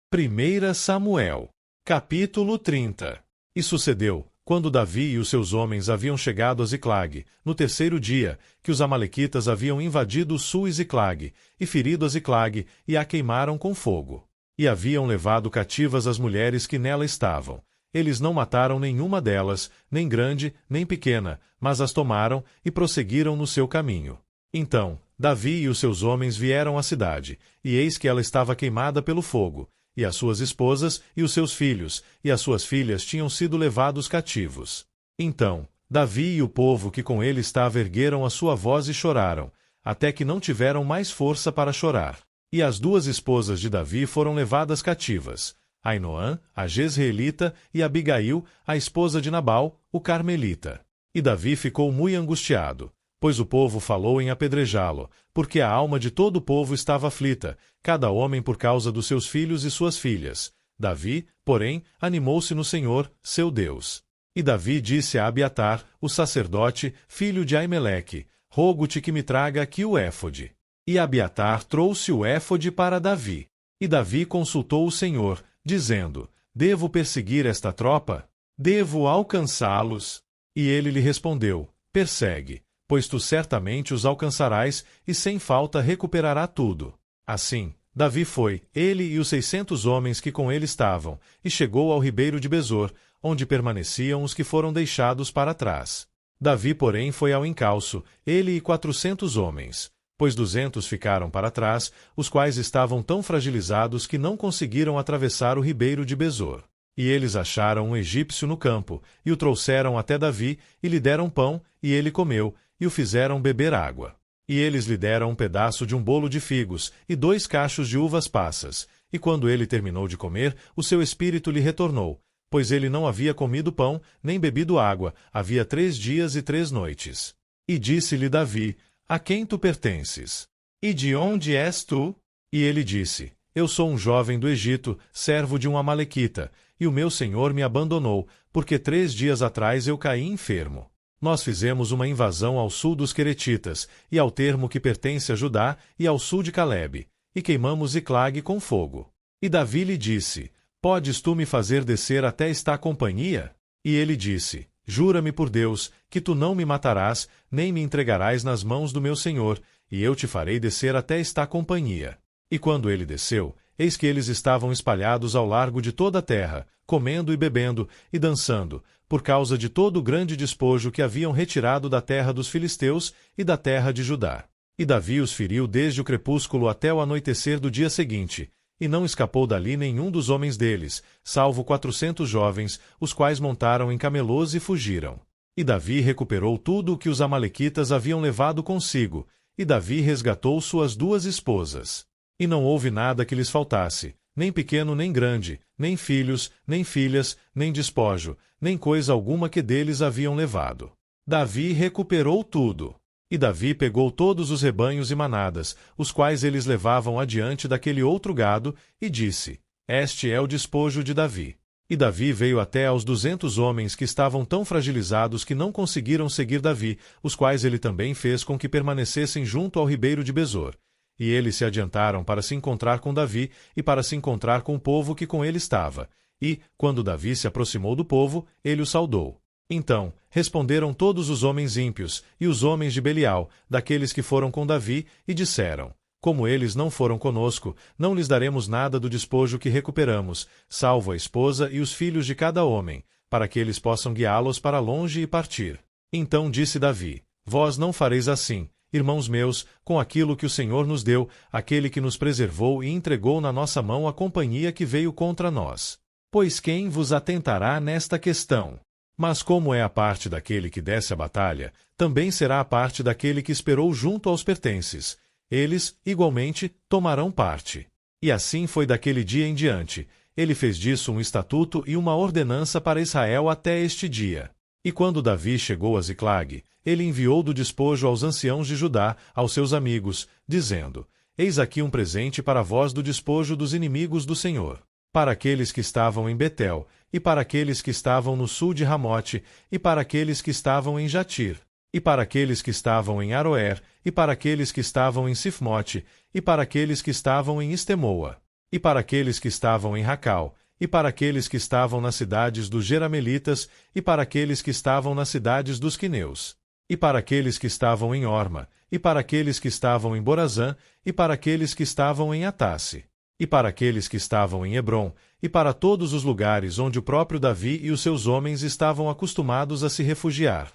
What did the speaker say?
1 Samuel, capítulo 30. E sucedeu, quando Davi e os seus homens haviam chegado a Ziclag, no terceiro dia, que os amalequitas haviam invadido o sul de Ziclag, e ferido a Ziclag, e a queimaram com fogo. E haviam levado cativas as mulheres que nela estavam. Eles não mataram nenhuma delas, nem grande, nem pequena, mas as tomaram, e prosseguiram no seu caminho. Então, Davi e os seus homens vieram à cidade, e eis que ela estava queimada pelo fogo, e as suas esposas, e os seus filhos, e as suas filhas tinham sido levados cativos. Então, Davi e o povo que com ele estava ergueram a sua voz e choraram, até que não tiveram mais força para chorar. E as duas esposas de Davi foram levadas cativas, Ainoã, a Jezreelita, e Abigail, a esposa de Nabal, o Carmelita. E Davi ficou muito angustiado, pois o povo falou em apedrejá-lo, porque a alma de todo o povo estava aflita, cada homem por causa dos seus filhos e suas filhas. Davi, porém, animou-se no Senhor, seu Deus. E Davi disse a Abiatar, o sacerdote, filho de Aimeleque: rogo-te que me traga aqui o éfode. E Abiatar trouxe o éfode para Davi. E Davi consultou o Senhor, dizendo: devo perseguir esta tropa? Devo alcançá-los? E ele lhe respondeu: persegue, pois tu certamente os alcançarás, e sem falta recuperará tudo. Assim, Davi foi, ele e os 600 homens que com ele estavam, e chegou ao ribeiro de Besor, onde permaneciam os que foram deixados para trás. Davi, porém, foi ao encalço, ele e 400 homens, pois 200 ficaram para trás, os quais estavam tão fragilizados que não conseguiram atravessar o ribeiro de Besor. E eles acharam um egípcio no campo, e o trouxeram até Davi, e lhe deram pão, e ele comeu, e o fizeram beber água. E eles lhe deram um pedaço de um bolo de figos, e 2 cachos de uvas passas. E quando ele terminou de comer, o seu espírito lhe retornou, pois ele não havia comido pão, nem bebido água, havia 3 dias e 3 noites. E disse-lhe Davi: a quem tu pertences? E de onde és tu? E ele disse: eu sou um jovem do Egito, servo de um amalequita, e o meu senhor me abandonou, porque 3 dias atrás eu caí enfermo. Nós fizemos uma invasão ao sul dos Queretitas, e ao termo que pertence a Judá, e ao sul de Calebe, e queimamos Ziclag com fogo. E Davi lhe disse: podes tu me fazer descer até esta companhia? E ele disse: jura-me por Deus, que tu não me matarás, nem me entregarás nas mãos do meu senhor, e eu te farei descer até esta companhia. E quando ele desceu, eis que eles estavam espalhados ao largo de toda a terra, comendo e bebendo, e dançando, por causa de todo o grande despojo que haviam retirado da terra dos filisteus e da terra de Judá. E Davi os feriu desde o crepúsculo até o anoitecer do dia seguinte, e não escapou dali nenhum dos homens deles, salvo 400 jovens, os quais montaram em camelôs e fugiram. E Davi recuperou tudo o que os amalequitas haviam levado consigo, e Davi resgatou suas 2 esposas. E não houve nada que lhes faltasse, nem pequeno nem grande, nem filhos, nem filhas, nem despojo, nem coisa alguma que deles haviam levado. Davi recuperou tudo. E Davi pegou todos os rebanhos e manadas, os quais eles levavam adiante daquele outro gado, e disse: este é o despojo de Davi. E Davi veio até aos 200 homens que estavam tão fragilizados que não conseguiram seguir Davi, os quais ele também fez com que permanecessem junto ao ribeiro de Besor. E eles se adiantaram para se encontrar com Davi e para se encontrar com o povo que com ele estava. E, quando Davi se aproximou do povo, ele o saudou. Então, responderam todos os homens ímpios, e os homens de Belial, daqueles que foram com Davi, e disseram: como eles não foram conosco, não lhes daremos nada do despojo que recuperamos, salvo a esposa e os filhos de cada homem, para que eles possam guiá-los para longe e partir. Então disse Davi: vós não fareis assim, irmãos meus, com aquilo que o Senhor nos deu, aquele que nos preservou e entregou na nossa mão a companhia que veio contra nós. Pois quem vos atentará nesta questão? Mas como é a parte daquele que desce a batalha, também será a parte daquele que esperou junto aos pertences. Eles, igualmente, tomarão parte. E assim foi daquele dia em diante. Ele fez disso um estatuto e uma ordenança para Israel até este dia. E quando Davi chegou a Ziclag, ele enviou do despojo aos anciãos de Judá, aos seus amigos, dizendo: eis aqui um presente para vós do despojo dos inimigos do Senhor. Para aqueles que estavam em Betel, e para aqueles que estavam no sul de Ramote, e para aqueles que estavam em Jatir, e para aqueles que estavam em Aroer, e para aqueles que estavam em Sifmote, e para aqueles que estavam em Estemoa. e para aqueles que estavam em Racal, e para aqueles que estavam nas cidades dos Jeramelitas, e para aqueles que estavam nas cidades dos Quineus, e para aqueles que estavam em Orma, e para aqueles que estavam em Borazã, e para aqueles que estavam em Atasse, e para aqueles que estavam em Hebrom, e para todos os lugares onde o próprio Davi e os seus homens estavam acostumados a se refugiar.